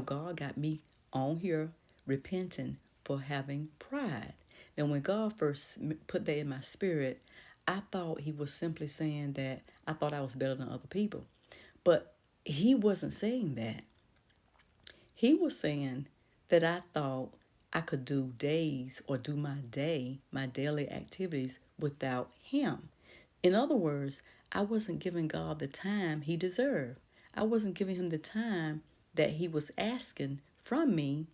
God got me on here repenting for having pride. Now, when God first put that in my spirit, I thought He was simply saying that I thought I was better than other people. But He wasn't saying that. He was saying that I thought I could do days or do my daily activities without Him. In other words, I wasn't giving God the time He deserved. I wasn't giving Him the time that He was asking from me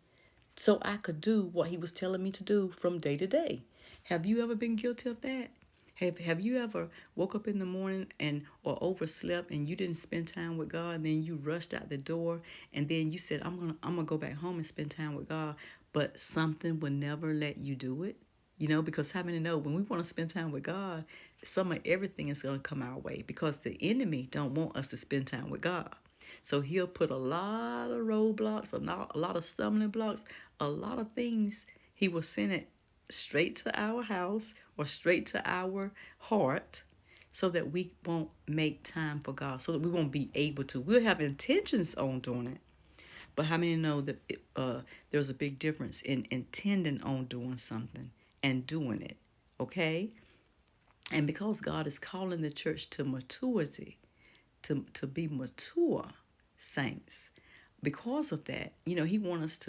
so I could do what He was telling me to do from day to day. Have you ever been guilty of that? Have you ever woke up in the morning and or overslept and you didn't spend time with God, and then you rushed out the door, and then you said I'm gonna go back home and spend time with God, but something would never let you do it? Because how many know when we want to spend time with God, some of everything is going to come our way because the enemy don't want us to spend time with God. So he'll put a lot of roadblocks, a lot of stumbling blocks, a lot of things. He will send it straight to our house or straight to our heart so that we won't make time for God, so that we won't be able to. We'll have intentions on doing it. But how many know that there's a big difference in intending on doing something and doing it? Okay? And because God is calling the church to maturity, to be mature saints, because of that, he wants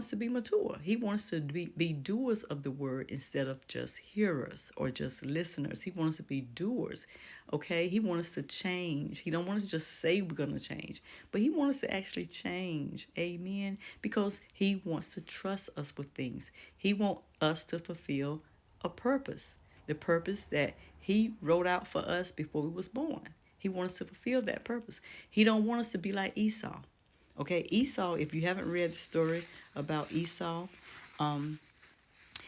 us to be mature. He wants to be doers of the word instead of just hearers or just listeners. He wants us to be doers. Okay? He wants us to change. He don't want us to just say we're going to change, but he wants us to actually change. Amen. Because he wants to trust us with things. He wants us to fulfill a purpose. The purpose that he wrote out for us before we was born. He wants us to fulfill that purpose. He don't want us to be like Esau. Okay, Esau, if you haven't read the story about Esau,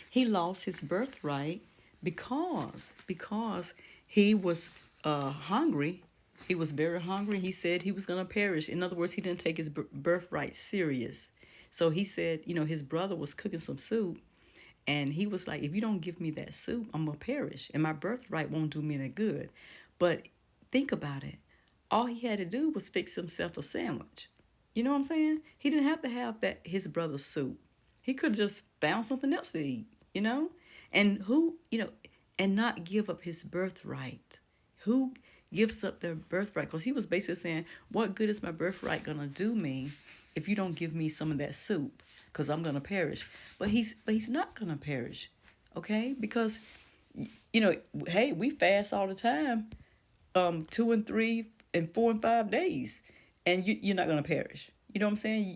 he lost his birthright because he was hungry. He was very hungry. He said he was going to perish. In other words, he didn't take his birthright serious. So he said, his brother was cooking some soup, and he was like, if you don't give me that soup, I'm going to perish, and my birthright won't do me any good. But think about it. All he had to do was fix himself a sandwich. You know what I'm saying? He didn't have to have that his brother's soup. He could have just found something else to eat, you know? And and not give up his birthright. Who gives up their birthright? Because he was basically saying, what good is my birthright going to do me if you don't give me some of that soup? Because I'm going to perish. But he's not going to perish, okay? Because, hey, we fast all the time, 2 and 3 and 4 and 5 days, and you're not going to perish. You know what I'm saying?